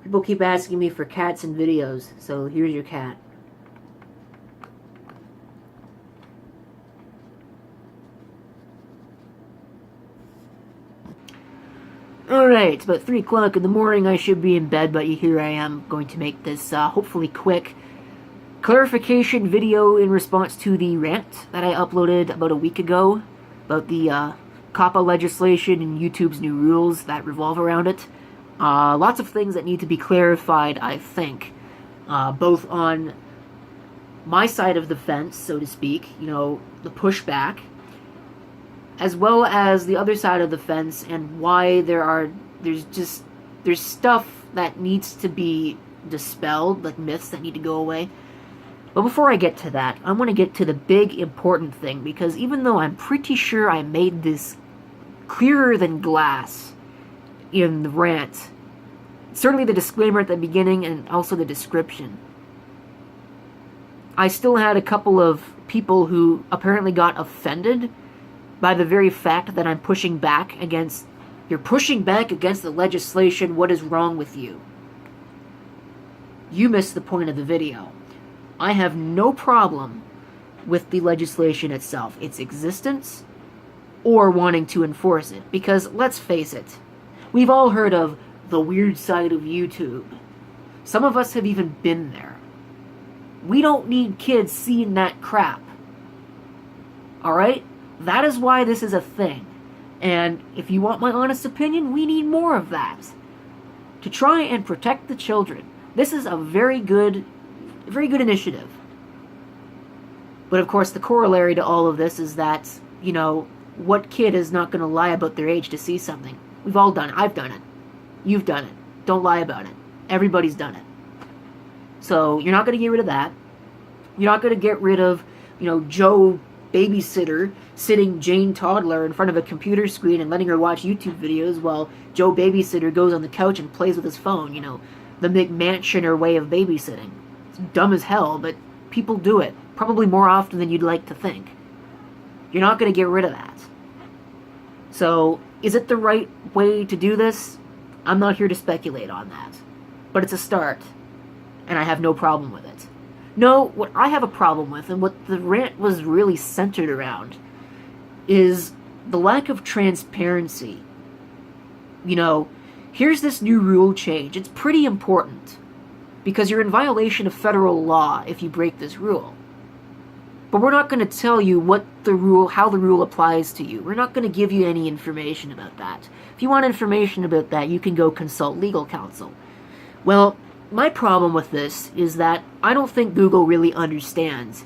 People keep asking me for cats and videos, so here's your cat. Alright, it's about 3 o'clock in the morning. I should be in bed, but here I am going to make this hopefully quick clarification video in response to the rant that I uploaded about a week ago about the COPPA legislation and YouTube's new rules that revolve around it. Lots of things that need to be clarified, I think, both on my side of the fence, so to speak, you know, the pushback, as well as the other side of the fence, and why there's stuff that needs to be dispelled, like myths that need to go away. But before I get to that, I want to get to the big important thing, because even though I'm pretty sure I made this clearer than glass in the rant, certainly the disclaimer at the beginning and also the description, I still had a couple of people who apparently got offended by the very fact that I'm pushing back against... You're pushing back against the legislation. What is wrong with you? You missed the point of the video. I have no problem with the legislation itself, its existence, or wanting to enforce it. Because, let's face it, we've all heard of the weird side of YouTube. Some of us have even been there. We don't need kids seeing that crap. Alright? That is why this is a thing. And if you want my honest opinion, we need more of that. To try and protect the children. This is a very good initiative. But of course, the corollary to all of this is that, you know, what kid is not going to lie about their age to see something? We've all done it. I've done it. You've done it. Don't lie about it. Everybody's done it. So, you're not going to get rid of that. You're not going to get rid of, you know, Joe babysitter sitting Jane toddler in front of a computer screen and letting her watch YouTube videos while Joe babysitter goes on the couch and plays with his phone, you know, the McMansioner way of babysitting. It's dumb as hell, but people do it, probably more often than you'd like to think. You're not going to get rid of that. So, is it the right way to do this? I'm not here to speculate on that. But it's a start, and I have no problem with it. No, what I have a problem with, and what the rant was really centered around, is the lack of transparency. You know, here's this new rule change. It's pretty important, because you're in violation of federal law if you break this rule. But we're not going to tell you how the rule applies to you. We're not going to give you any information about that. If you want information about that, you can go consult legal counsel. Well, my problem with this is that I don't think Google really understands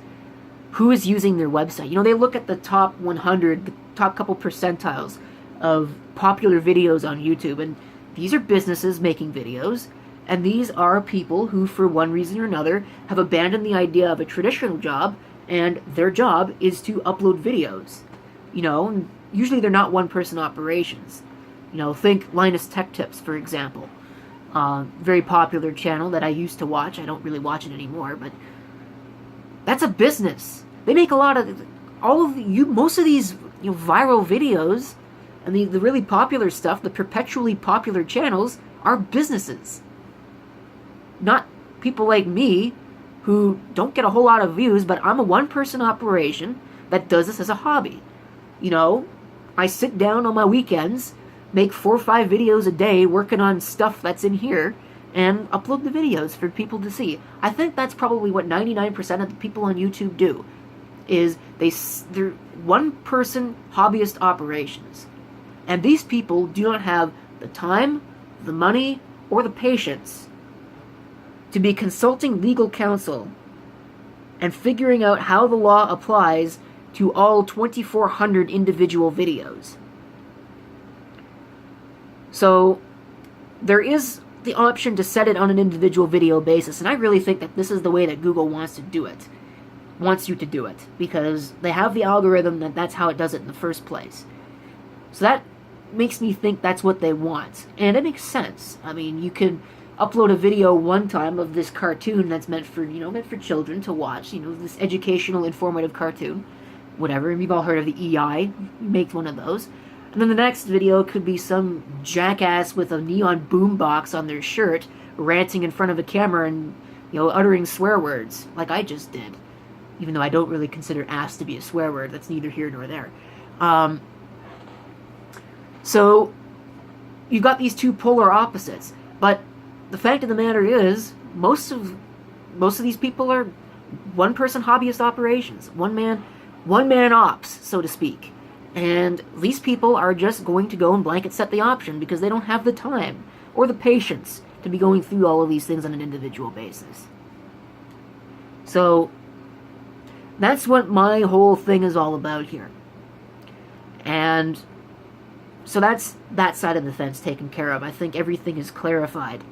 who is using their website. You know, they look at the top 100, the top couple percentiles of popular videos on YouTube, and these are businesses making videos, and these are people who, for one reason or another, have abandoned the idea of a traditional job, and their job is to upload videos. You know, usually they're not one-person operations. You know, think Linus Tech Tips, for example. Very popular channel that I used to watch. I don't really watch it anymore, but that's a business. They make a lot of most of these, you know, viral videos and the really popular stuff, the perpetually popular channels, are businesses. Not people like me who don't get a whole lot of views, but I'm a one-person operation that does this as a hobby. You know, I sit down on my weekends, make 4 or 5 videos a day working on stuff that's in here, and upload the videos for people to see. I think that's probably what 99% of the people on YouTube do, is they're one-person hobbyist operations. And these people do not have the time, the money, or the patience to be consulting legal counsel and figuring out how the law applies to all 2,400 individual videos. So, there is the option to set it on an individual video basis, and I really think that this is the way that Google wants to do it. Wants you to do it, because they have the algorithm that's how it does it in the first place. So that makes me think that's what they want, and it makes sense. I mean, you can upload a video one time of this cartoon that's meant for children to watch, this educational, informative cartoon, whatever. We've all heard of the EI, make one of those. And then the next video could be some jackass with a neon boombox on their shirt ranting in front of a camera and, uttering swear words, like I just did. Even though I don't really consider ass to be a swear word. That's neither here nor there. So, you've got these two polar opposites. But the fact of the matter is, most of these people are one-person hobbyist operations. One man ops, so to speak. And these people are just going to go and blanket set the option because they don't have the time or the patience to be going through all of these things on an individual basis. So, that's what my whole thing is all about here. And so that's that side of the fence taken care of. I think everything is clarified.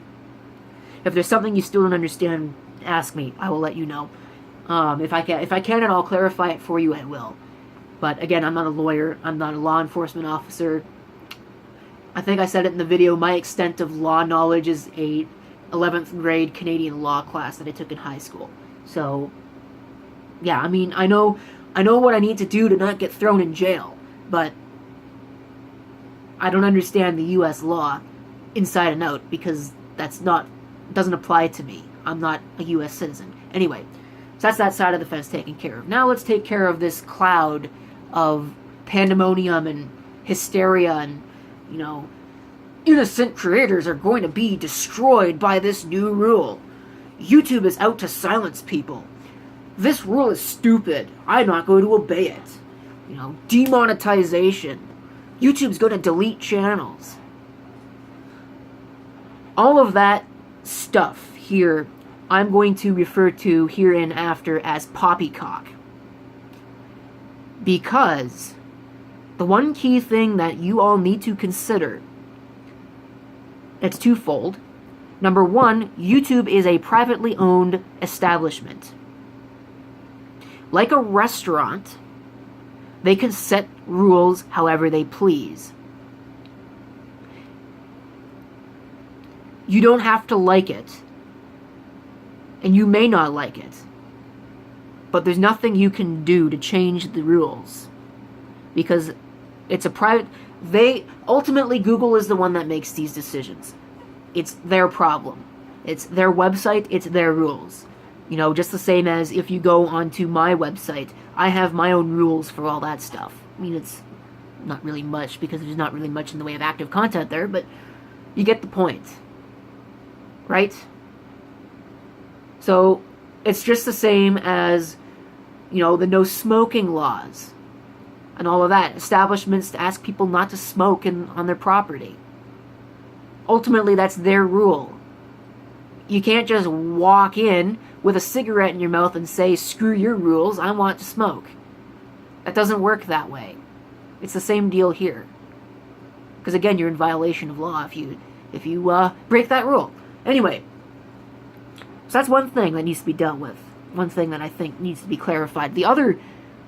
If there's something you still don't understand, ask me. I will let you know. If I can and I'll clarify it for you, I will. But again, I'm not a lawyer. I'm not a law enforcement officer. I think I said it in the video. My extent of law knowledge is a 11th grade Canadian law class that I took in high school. So, yeah, I mean, I know what I need to do to not get thrown in jail, but I don't understand the U.S. law inside and out because doesn't apply to me. I'm not a U.S. citizen. Anyway, so that's that side of the fence taken care of. Now let's take care of this cloud of pandemonium and hysteria and, innocent creators are going to be destroyed by this new rule. YouTube is out to silence people. This rule is stupid. I'm not going to obey it. Demonetization. YouTube's going to delete channels. All of that stuff here, I'm going to refer to hereinafter as poppycock. Because the one key thing that you all need to consider, it's twofold. Number one, YouTube is a privately owned establishment. Like a restaurant, they can set rules however they please. You don't have to like it. And you may not like it. But there's nothing you can do to change the rules. Because it's a private... Ultimately, Google is the one that makes these decisions. It's their problem. It's their website, it's their rules. Just the same as if you go onto my website, I have my own rules for all that stuff. I mean, it's not really much because there's not really much in the way of active content there, but you get the point. Right? So, it's just the same as, the no smoking laws and all of that. Establishments to ask people not to smoke on their property. Ultimately, that's their rule. You can't just walk in with a cigarette in your mouth and say, screw your rules, I want to smoke. That doesn't work that way. It's the same deal here. Because again, you're in violation of law if you break that rule. Anyway, so that's one thing that needs to be dealt with. One thing that I think needs to be clarified. The other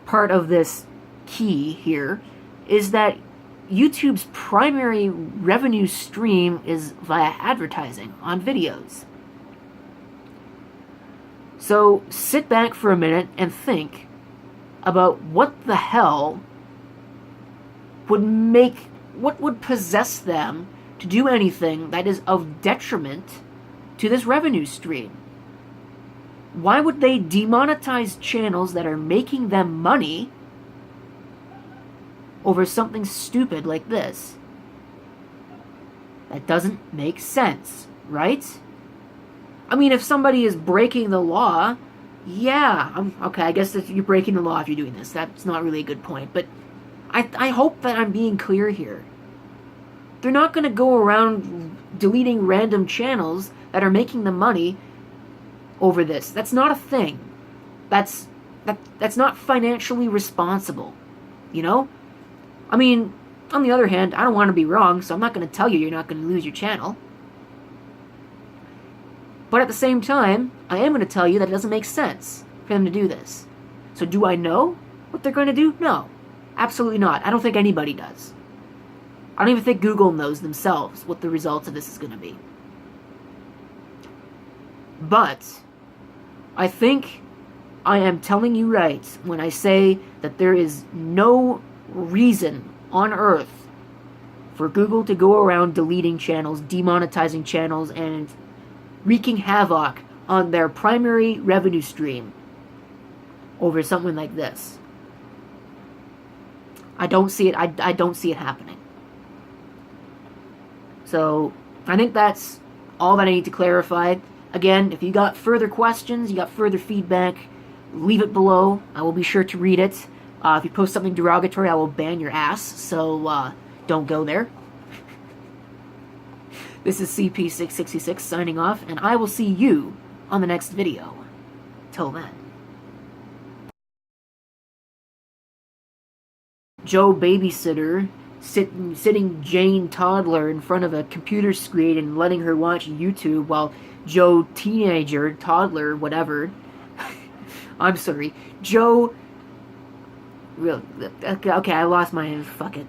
part of this key here is that YouTube's primary revenue stream is via advertising on videos. So sit back for a minute and think about what the hell would possess them to do anything that is of detriment to this revenue stream. Why would they demonetize channels that are making them money over something stupid like this? That doesn't make sense, right? I mean, if somebody is breaking the law, yeah, okay, I guess if you're breaking the law if you're doing this. That's not really a good point, but I hope that I'm being clear here. They're not going to go around deleting random channels that are making them money over this. That's not a thing. That's not financially responsible, I mean, on the other hand, I don't want to be wrong, so I'm not going to tell you you're not going to lose your channel. But at the same time, I am going to tell you that it doesn't make sense for them to do this. So do I know what they're going to do? No. Absolutely not. I don't think anybody does. I don't even think Google knows themselves what the results of this is going to be. But I think I am telling you right when I say that there is no reason on earth for Google to go around deleting channels, demonetizing channels, and wreaking havoc on their primary revenue stream over something like this. I don't see it. I don't see it happening. So I think that's all that I need to clarify. Again, if you got further questions, you got further feedback, leave it below. I will be sure to read it. If you post something derogatory, I will ban your ass. So don't go there. This is CP666 signing off, and I will see you on the next video. Till then. Joe babysitter sitting Jane toddler in front of a computer screen and letting her watch YouTube while Joe teenager, toddler, whatever. I'm sorry. Joe... Okay, I lost my... Fuck it.